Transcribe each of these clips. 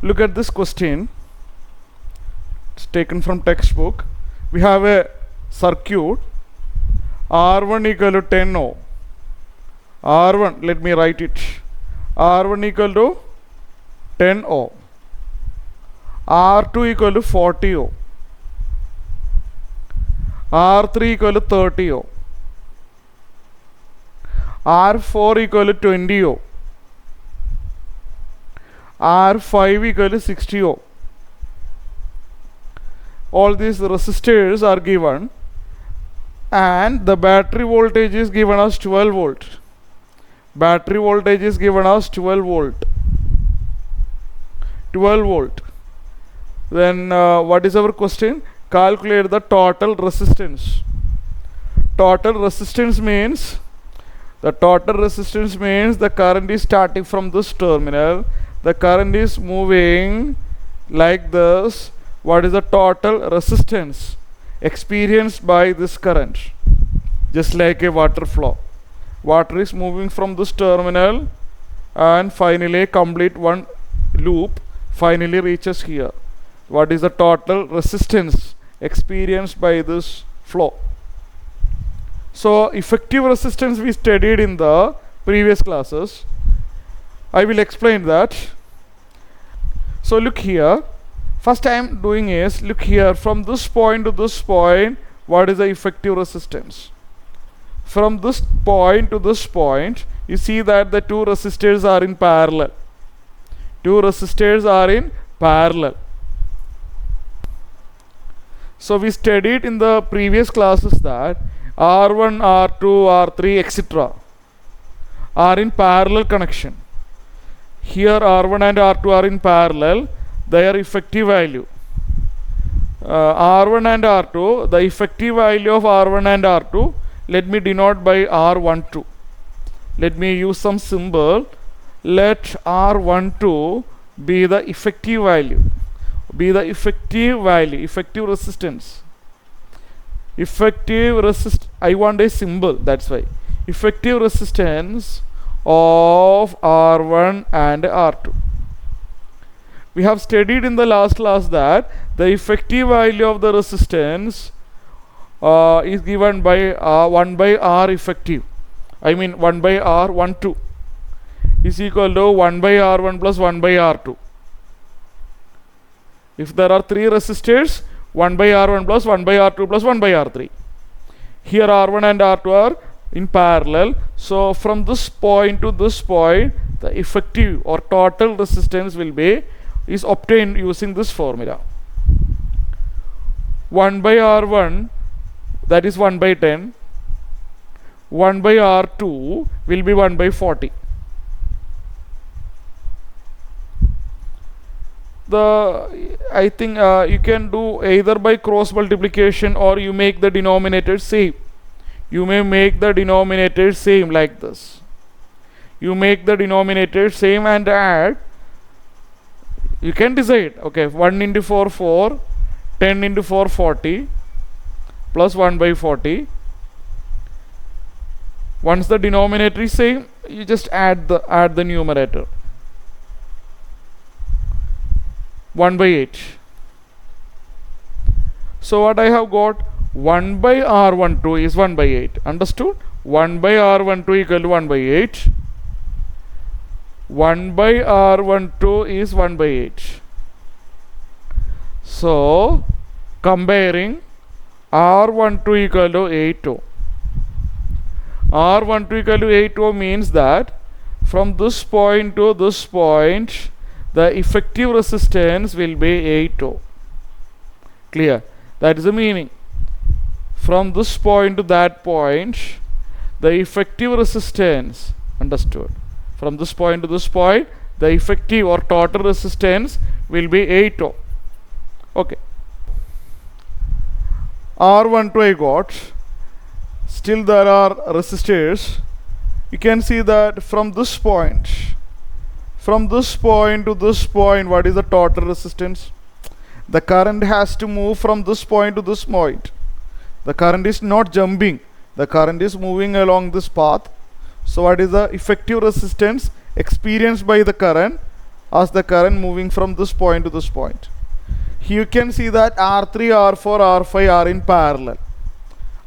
Look at this question. It's taken from textbook. We have a circuit R1 equal to 10 ohm. R1, let me write it. R1 equal to 10 ohm. R2 equal to 40 ohm. R3 equal to 30 ohm. R4 equal to 20 ohm. R5 equal to 60 ohm. All these resistors are given, and the battery voltage is given as 12 volt. Battery voltage is given as 12 volt. 12 volt. Then what is our question? Calculate the total resistance. Total resistance means the current is starting from this terminal. The current is moving like this. What is the total resistance experienced by this current? Just like a water flow. Water is moving from this terminal and finally complete one loop, finally reaches here. What is the total resistance experienced by this flow? So effective resistance we studied in the previous classes. I will explain that. So look here. First I am doing is, look here, from this point to this point, what is the effective resistance? From this point to this point, you see that the two resistors are in parallel. Two resistors are in parallel. So we studied in the previous classes that R1, R2, R3, etc. are in parallel connection. Here R1 and R2 are in parallel. Their effective value. R1 and R2, the effective value of R1 and R2, let me denote by R12. Let me use some symbol. Let R12 be the effective value. Effective resistance. I want a symbol, that's why. Effective resistance of R1 and R2. We have studied in the last class that the effective value of the resistance is given by 1 by R effective. I mean 1 by R12 is equal to 1 by R1 plus 1 by R2. If there are 3 resistors, 1 by R1 plus 1 by R2 plus 1 by R3. Here R1 and R2 are in parallel. So from this point to this point, the effective or total resistance is obtained using this formula. 1 by R1, that is 1 by 10. 1 by R2 will be 1 by 40. I think you can do either by cross multiplication or you make the denominator same. You may make the denominator same like this. You make the denominator same and add. You can decide, okay, 1 into 4, 4, 10 into 4, 40, plus 1 by 40. Once the denominator is same, you just add the numerator. 1 by 8. So what I have got, 1 by R12 is 1 by 8. Understood? 1 by R12 equal to 1 by 8. 1 by R12 is 1 by 8. So comparing R12 equal to 8 ohm. R12 equal to 8 ohm means that from this point to this point, the effective resistance will be 8 ohm. Clear? That is the meaning. From this point to that point, the effective resistance, understood? From this point to this point, the effective or total resistance will be 8 ohm. Okay. R12 I got. Still there are resistors. You can see that from this point to this point, what is the total resistance? The current has to move from this point to this point. The current is not jumping. The current is moving along this path. So what is the effective resistance experienced by the current? as the current moving from this point to this point. You can see that R3, R4, R5 are in parallel.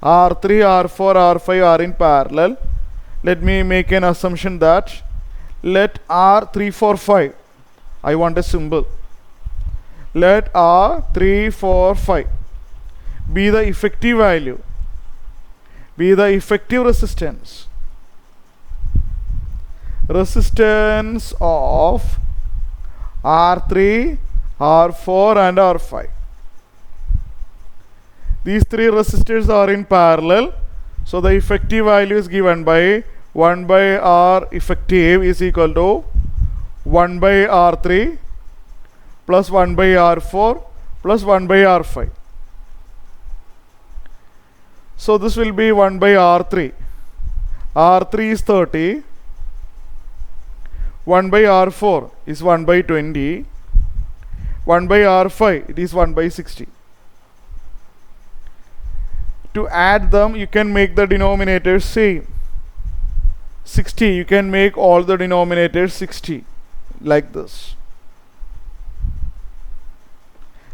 R3, R4, R5 are in parallel. Let me make an assumption that let R345, I want a symbol. Let R345 be the effective value, be the effective resistance of R3, R4 and R5. These three resistors are in parallel, so the effective value is given by 1 by R effective is equal to 1 by R3 plus 1 by R4 plus 1 by R5. So this will be 1 by R3. R3 is 30. 1 by R4 is 1 by 20. 1 by R5 it is 1 by 60. To add them, you can make the denominators same. 60, you can make all the denominators 60 like this.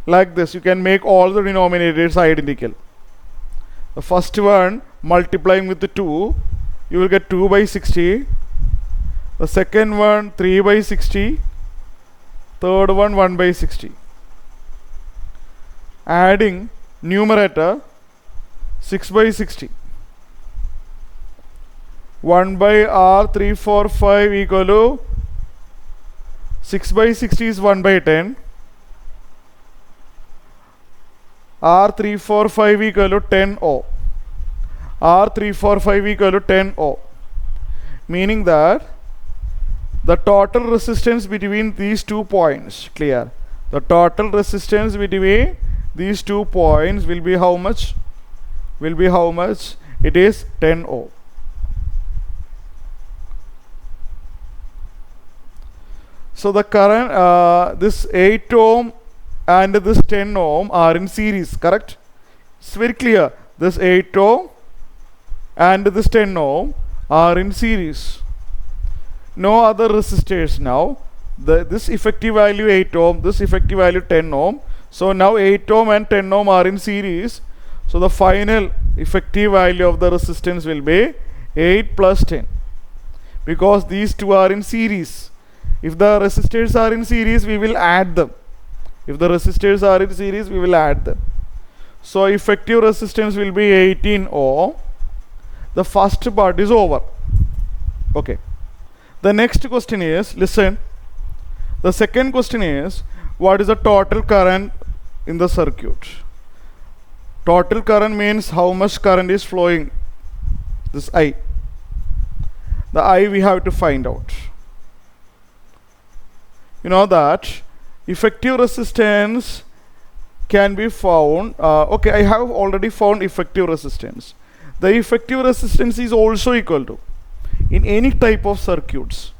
Like this, you can make all the denominators identical. The first one multiplying with the 2, you will get 2 by 60. The second one 3 by 60. Third one 1 by 60. Adding numerator 6 by 60. 1 by R345 equal to 6 by 60 is 1 by 10. R345 equal to 10 ohm. R345 equal to 10 ohm. Meaning that the total resistance between these 2 points, clear? The total resistance between these 2 points will be how much? Will be how much? It is 10 ohm. So the current, this 8 ohm and this 10 ohm are in series, correct? It's very clear. This 8 ohm and this 10 ohm are in series. No other resistors now. This effective value 8 ohm, this effective value 10 ohm. So now 8 ohm and 10 ohm are in series. So the final effective value of the resistance will be 8 plus 10. Because these two are in series. If the resistors are in series, we will add them. If the resistors are in series, we will add them. So effective resistance will be 18 ohm. The first part is over. Okay. The next question is, listen. The second question is, what is the total current in the circuit? Total current means how much current is flowing. This I. The I we have to find out. You know that effective resistance can be found. Okay, I have already found effective resistance. The effective resistance is also equal to, in any type of circuits,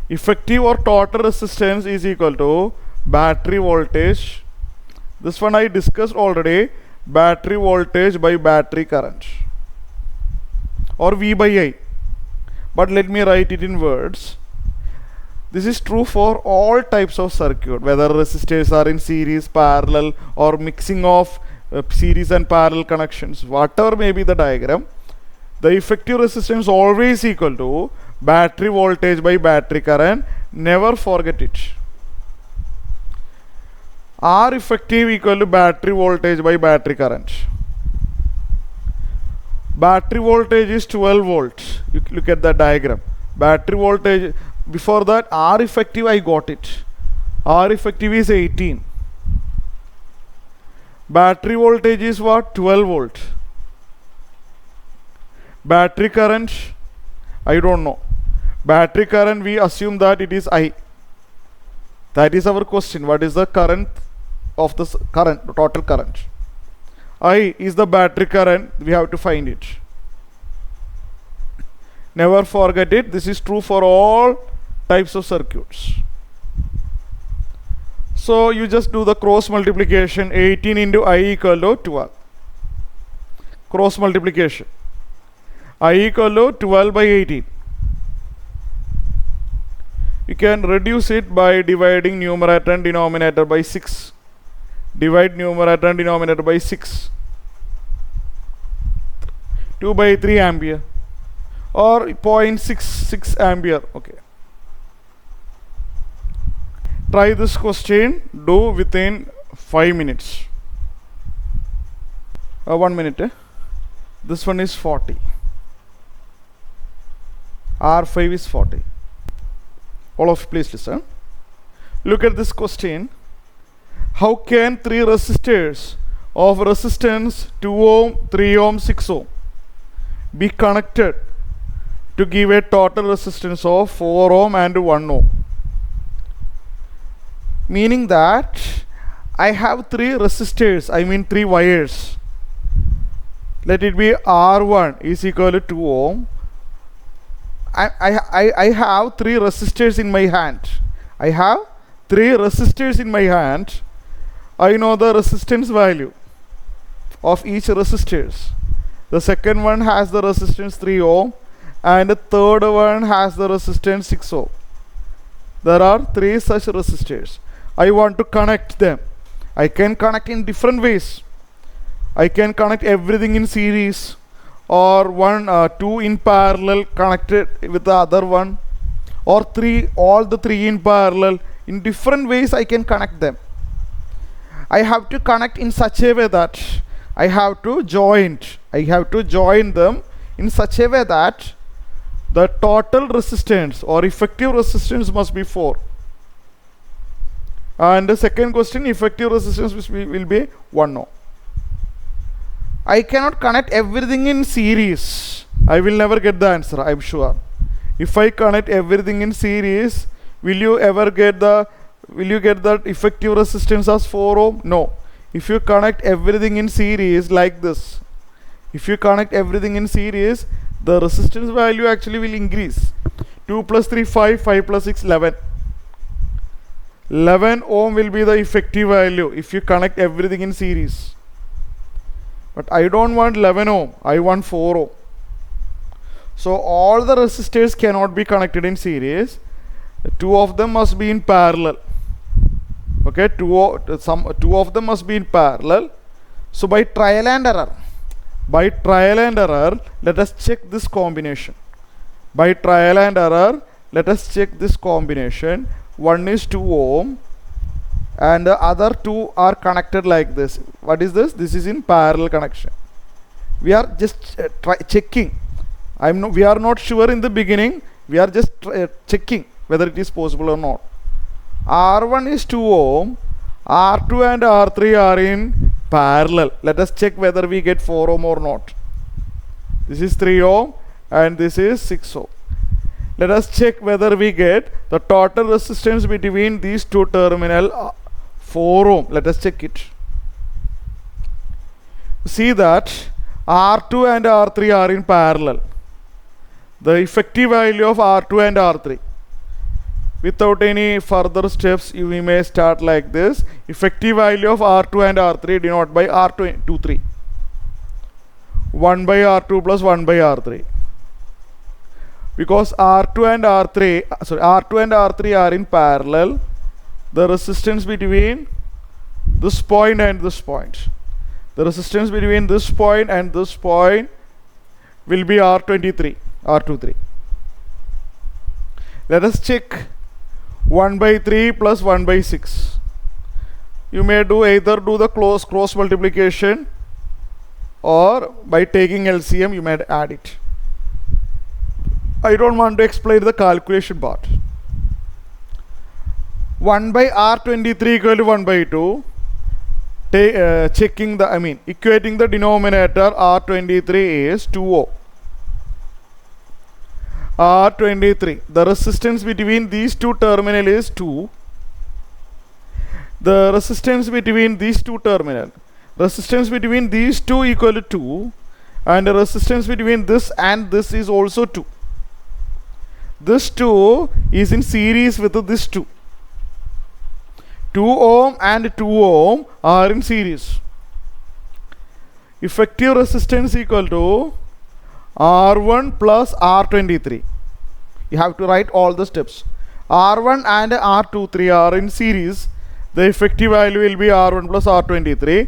effective or total resistance is equal to battery voltage. This one I discussed already. Battery voltage by battery current, or V by I. But let me write it in words. This is true for all types of circuit, whether resistors are in series, parallel, or mixing of series and parallel connections. Whatever may be the diagram, the effective resistance always equal to battery voltage by battery current. Never forget it. R effective equal to battery voltage by battery current. Battery voltage is 12 volts. You look at the diagram. Battery voltage, before that R effective I got it. R effective is 18. Battery voltage is what? 12 volt. Battery current, I don't know. Battery current, we assume that it is I. That is our question. What is the current of the current, total current? I is the battery current. We have to find it. Never forget it. This is true for all types of circuits. So you just do the cross multiplication. 18 into I equal to 12. Cross multiplication. I equal to 12 by 18. You can reduce it by dividing numerator and denominator by 6. Divide numerator and denominator by 6. 2 by 3 ampere or 0.66 ampere. Okay. Try this question, do within 5 minutes. 1 minute. This one is 40. R5 is 40. All of you please listen. Look at this question. How can 3 resistors of resistance 2 ohm, 3 ohm, 6 ohm be connected to give a total resistance of 4 ohm and 1 ohm? Meaning that I have 3 resistors, I mean 3 wires. Let it be R1 is equal to 2 ohm. I have 3 resistors in my hand. I have 3 resistors in my hand. I know the resistance value of each resistors. The second one has the resistance 3 ohm and the third one has the resistance 6 ohm. There are 3 such resistors. I want to connect them. I can connect in different ways. I can connect everything in series, or 2 in parallel connected with the other one, or all the 3 in parallel. In different ways I can connect them. I have to connect in such a way that I have to join them in such a way that the total resistance or effective resistance must be 4. And the second question, effective resistance will be 1 ohm. I cannot connect everything in series. I will never get the answer, I am sure. If I connect everything in series, will you get the effective resistance as 4 ohm? No. If you connect everything in series like this, the resistance value actually will increase. 2 plus 3, 5, 5 plus 6, 11. 11 ohm will be the effective value if you connect everything in series. But I don't want 11 ohm, I want 4 ohm. So all the resistors cannot be connected in series. 2 of them must be in parallel. Okay, two of them must be in parallel. So by trial and error, let us check this combination. By trial and error, let us check this combination. One is 2 ohm and the other 2 are connected like this. What is this? This is in parallel connection. We are just checking. We are not sure in the beginning. We are just checking whether it is possible or not. R1 is 2 ohm. R2 and R3 are in parallel. Let us check whether we get 4 ohm or not. This is 3 ohm and this is 6 ohm. Let us check whether we get the total resistance between these two terminal 4 ohm. Let us check it. See that R2 and R3 are in parallel. The effective value of R2 and R3. Without any further steps, we may start like this. Effective value of R2 and R3 denoted by R23. 1 by R2 plus 1 by R3. Because R2 and R3 are in parallel, the resistance between this point and this point, will be R23. Let us check 1 by 3 plus 1 by 6. You may either do the cross multiplication, or by taking LCM you may add it. I don't want to explain the calculation part. 1 by R23 equal to 1 by 2. Equating the denominator, R23 is 2 ohm. R23, the resistance between these two terminal is 2. The resistance between these two terminal, equal to 2, and the resistance between this and this is also 2. This 2 is in series with this 2. 2 ohm and 2 ohm are in series. Effective resistance equal to R1 plus R23. You have to write all the steps. R1 and R23 are in series. The effective value will be R1 plus R23.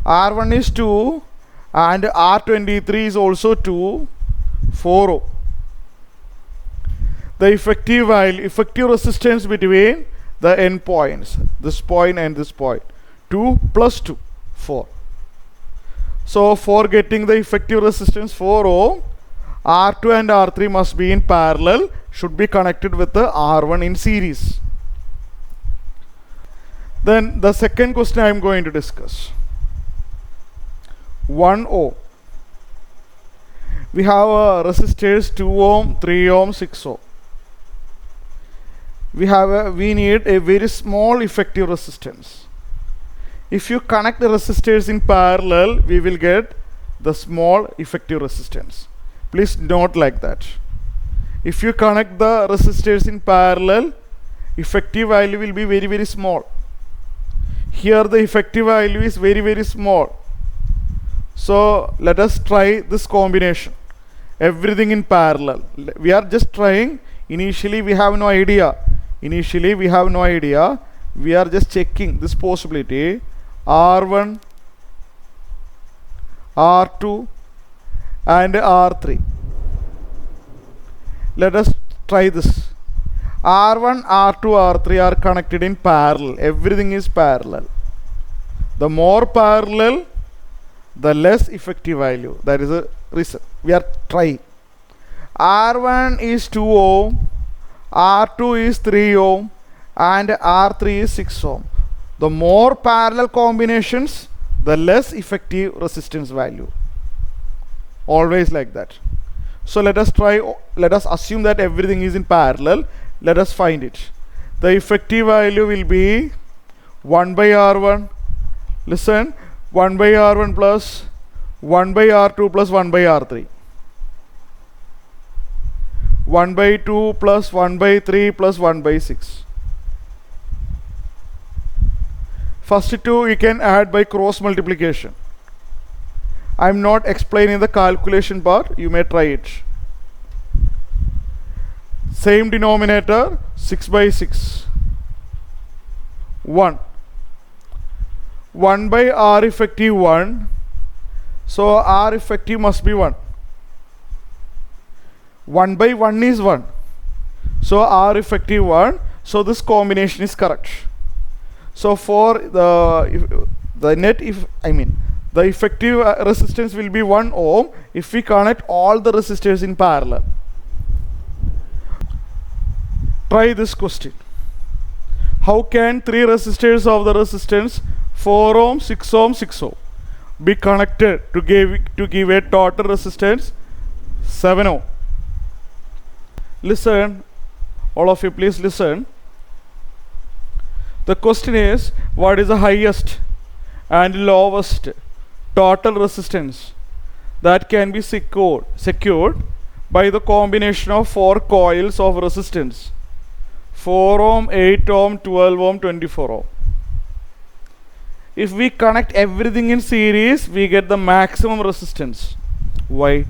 R1 is 2 and R23 is also 2, 4 ohm. The effective value, effective resistance between the endpoints, this point and this point, 2 plus 2, 4. So for getting the effective resistance 4 ohm, R2 and R3 must be in parallel, should be connected with the R1 in series. Then the second question I am going to discuss. 1 ohm. We have resistors 2 ohm, 3 ohm, 6 ohm. We need a very small effective resistance. If you connect the resistors in parallel, we will get the small effective resistance. Please note like that. If you connect the resistors in parallel, effective value will be very, very small. Here the effective value is very, very small. So let us try this combination. Everything in parallel. We are just trying. Initially we have no idea. We are just checking this possibility. R1, R2 and R3. Let us try this. R1, R2, R3 are connected in parallel. Everything is parallel. The more parallel, the less effective value. That is a reason. We are trying. R1 is 2 ohm, R2 is 3 ohm and R3 is 6 ohm. The more parallel combinations, the less effective resistance value. Always like that. So let us assume that everything is in parallel. Let us find it. The effective value will be 1 by R1. Listen, 1 by R1 plus 1 by R2 plus 1 by R3. 1 by 2 plus 1 by 3 plus 1 by 6. First two you can add by cross multiplication. I am not explaining the calculation part. You may try it. Same denominator, 6 by 6. 1. 1 by R effective 1. So R effective must be 1. 1 by 1 is 1. So R effective 1. So this combination is correct. So for the effective resistance will be 1 ohm if we connect all the resistors in parallel. Try this question. How can 3 resistors of the resistance 4 ohm, 6 ohm, 6 ohm be connected to give a total resistance 7 ohm? Listen, all of you please listen. The question is, what is the highest and lowest total resistance that can be secured by the combination of 4 coils of resistance? 4 ohm, 8 ohm, 12 ohm, 24 ohm. If we connect everything in series, we get the maximum resistance. Why?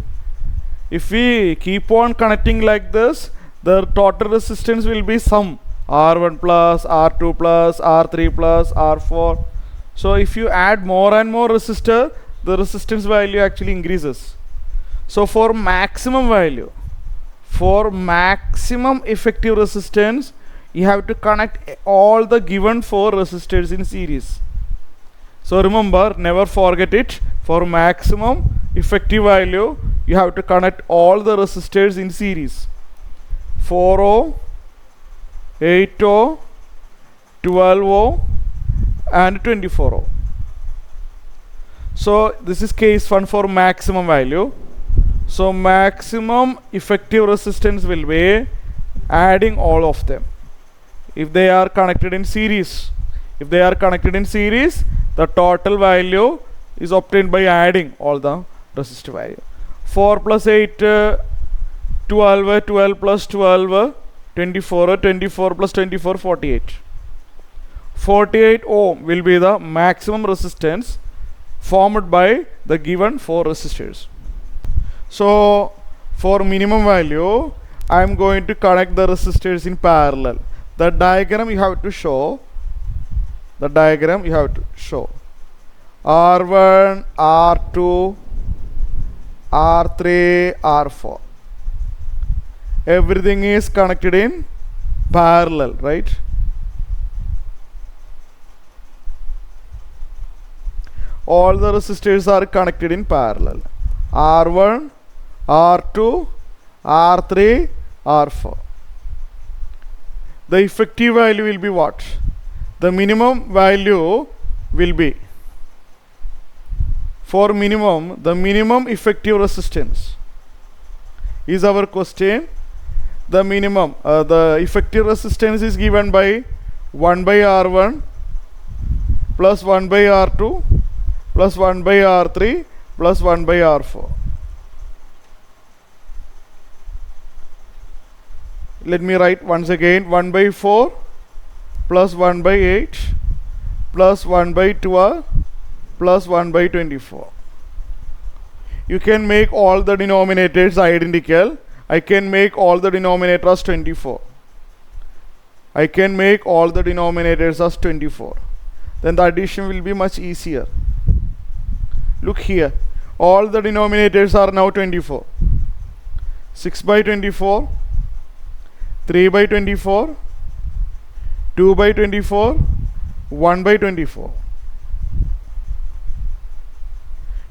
If we keep on connecting like this, the total resistance will be sum. R1 plus, R2 plus, R3 plus, R4. So if you add more and more resistor, the resistance value actually increases. So for maximum value, for maximum effective resistance, you have to connect all the given 4 resistors in series. So remember, never forget it. For maximum effective value, you have to connect all the resistors in series. 4 ohm, 8 ohm, 12 ohm and 24 ohm. So this is case 1 for maximum value. So maximum effective resistance will be adding all of them if they are connected in series. If they are connected in series, the total value is obtained by adding all the resistor value. 4 plus 8, 12, 12 plus 12, 24, 24 plus 24, 48. 48 ohm will be the maximum resistance formed by the given 4 resistors. So for minimum value, I am going to connect the resistors in parallel. The diagram you have to show. R1, R2, R3, R4. Everything is connected in parallel, right? All the resistors are connected in parallel. R1, R2, R3, R4. The effective value will be what? The minimum value will be, for minimum, the minimum effective resistance is our question. The minimum, the effective resistance is given by 1 by R1 plus 1 by R2 plus 1 by R3 plus 1 by R4. Let me write once again. 1 by 4 plus 1 by 8 plus 1 by 12 plus 1 by 24. You can make all the denominators identical. I can make all the denominators 24. I can make all the denominators as 24. Then the addition will be much easier. Look here. All the denominators are now 24. 6 by 24, 3 by 24, 2 by 24, 1 by 24,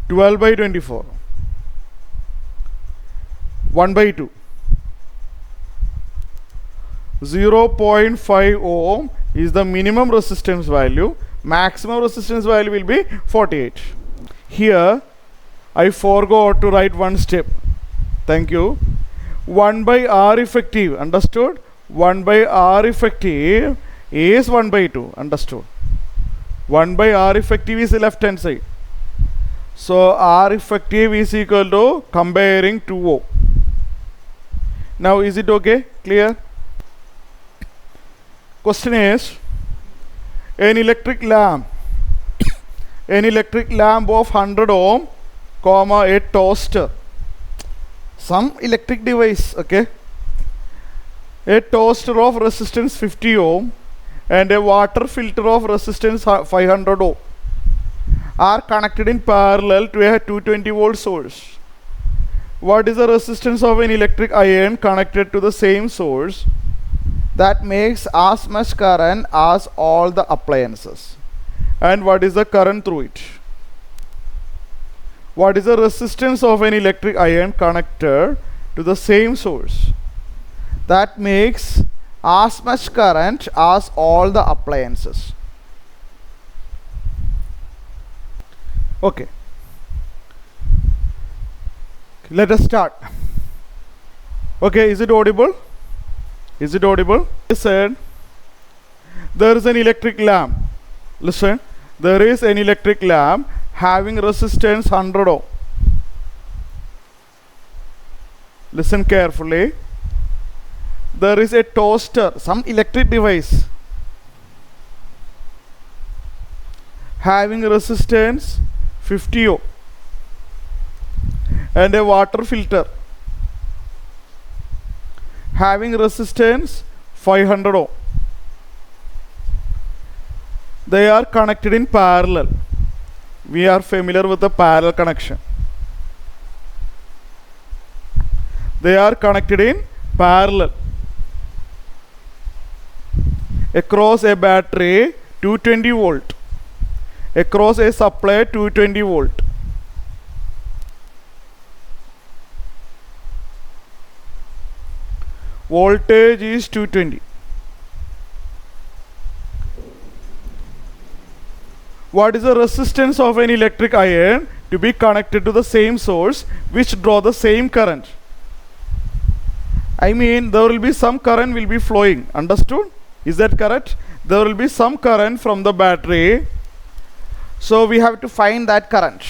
12 by 24, 1 by 2. 0.5 ohm is the minimum resistance value. Maximum resistance value will be 48. Here I forgot to write one step. Thank you. 1 by R effective, understood? 1 by R effective is 1 by 2, understood? 1 by R effective is the left hand side. So R effective is equal to comparing 2 ohm. Now is it okay? Clear? Question is, an electric lamp of 100 ohm, comma, a toaster, some electric device, okay, a toaster of resistance 50 ohm and a water filter of resistance 500 ohm are connected in parallel to a 220 volt source. What is the resistance of an electric iron connected to the same source that makes as much current as all the appliances? And what is the current through it? What is the resistance of an electric iron connected to the same source that makes as much current as all the appliances? Okay. Let us start. Okay, is it audible? Is it audible? I said there is an electric lamp. Listen, there is an electric lamp having resistance 100 ohm. Listen carefully. There is a toaster, some electric device having resistance 50 ohm and a water filter having resistance 500 ohm. They are connected in parallel. We are familiar with the parallel connection. They are connected in parallel across a battery 220 volt, across a supply 220 volt. Voltage is 220. What is the resistance of an electric iron to be connected to the same source which draw the same current? I mean, there will be some current will be flowing. Understood? Is that correct? There will be some current from the battery. So we have to find that current.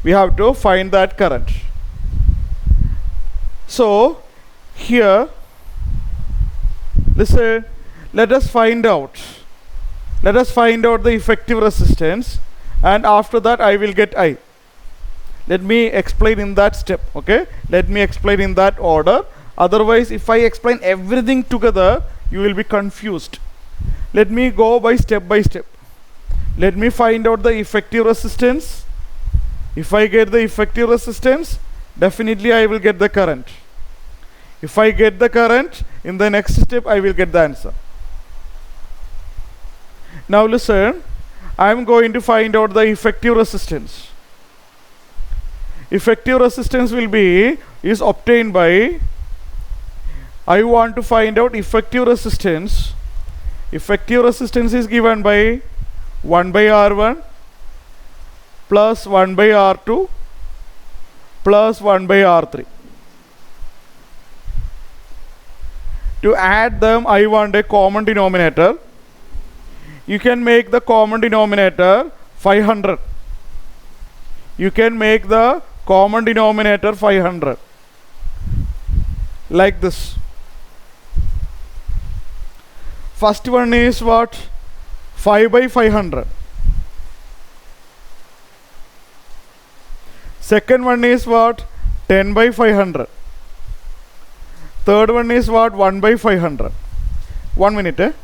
We have to find that current. So here, listen, let us find out the effective resistance, and after that I will get I. Let me explain in that step, okay? Let me explain in that order. Otherwise, if I explain everything together, you will be confused. Let me go by step. Let me find out the effective resistance. If I get the effective resistance, definitely I will get the current. If I get the current, in the next step I will get the answer. Now listen, I am going to find out the effective resistance. Effective resistance is obtained by, I want to find out effective resistance. Effective resistance is given by 1 by R1 plus 1 by R2 plus 1 by R3. To add them, I want a common denominator. You can make the common denominator 500. You can make the common denominator 500. Like this. First one is what? 5 by 500. Second one is what? 10 by 500. Third one is what? 1 by 500. 1 minute.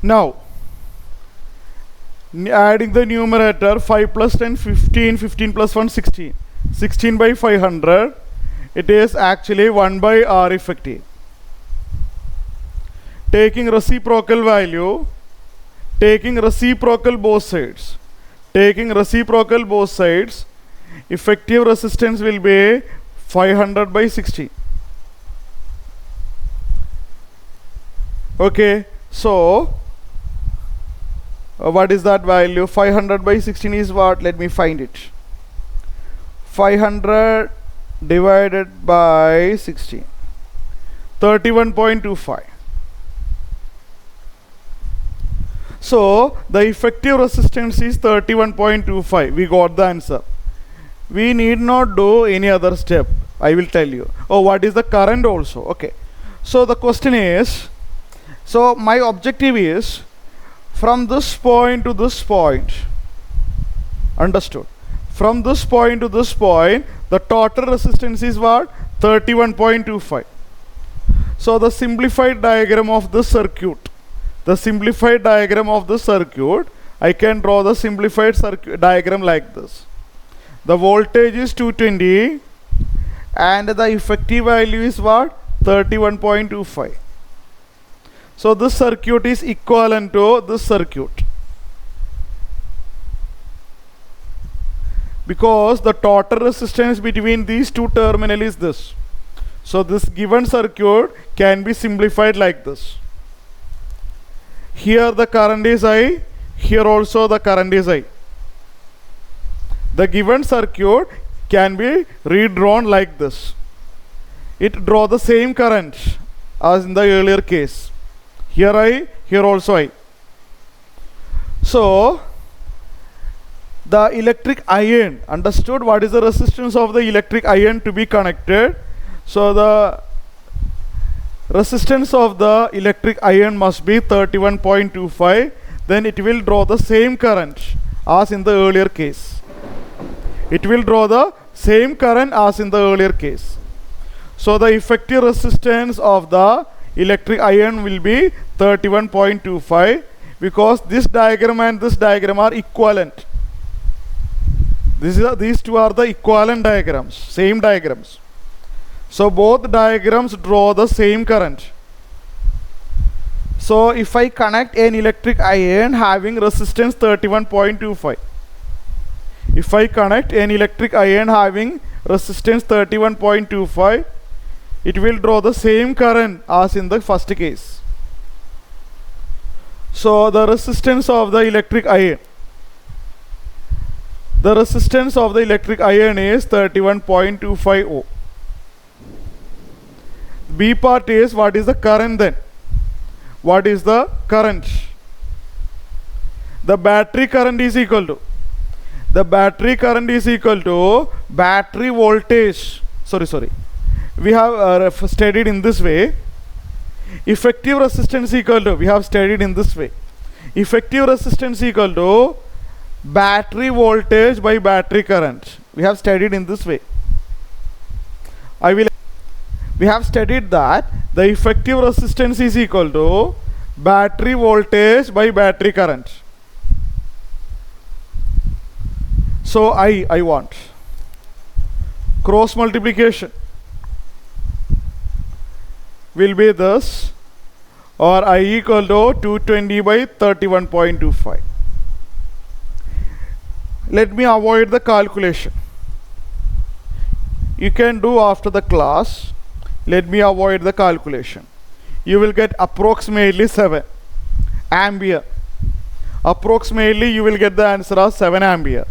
Now, adding the numerator, 5 plus 10, 15, 15 plus 1, 16. 16 by 500, it is actually 1 by R effective. Taking reciprocal value, taking reciprocal both sides. Taking reciprocal both sides, effective resistance will be 500 by 16. Okay, so what is that value? 500 by 16 is what? Let me find it. 500 divided by 16, 31.25. So the effective resistance is 31.25. We got the answer. We need not do any other step. I will tell you. Oh, what is the current also? Okay. So the question is, so my objective is from this point to this point. Understood? From this point to this point, the total resistance is what? 31.25. So the simplified diagram of the circuit. The simplified diagram of the circuit, I can draw the simplified circuit diagram like this. The voltage is 220 and the effective value is what? 31.25. So this circuit is equivalent to this circuit. Because the total resistance between these two terminals is this. So this given circuit can be simplified like this. Here the current is I, here also the current is I. The given circuit can be redrawn like this. It draw the same current as in the earlier case. Here I, here also I. So the electric iron, understood what is the resistance of the electric iron to be connected? So the resistance of the electric iron must be 31.25. Then it will draw the same current as in the earlier case. It will draw the same current as in the earlier case. So the effective resistance of the electric iron will be 31.25 because this diagram and this diagram are equivalent. These two are the equivalent diagrams, same diagrams. So both diagrams draw the same current. So if I connect an electric iron having resistance 31.25, if I connect an electric iron having resistance 31.25, it will draw the same current as in the first case. So the resistance of the electric iron, the resistance of the electric iron is 31.25 ohm. B part is what is the current then? What is the current? The battery current is equal to, the battery current is equal to battery voltage. Sorry. We have studied in this way. Effective resistance equal to, we have studied in this way. Effective resistance equal to battery voltage by battery current. We have studied in this way. we have studied that the effective resistance is equal to battery voltage by battery current. So I want cross multiplication will be this, or I equal to 220 by 31.25. Let me avoid the calculation. You can do after the class. Let me avoid the calculation. You will get approximately 7 ampere. Approximately you will get the answer as 7 ampere.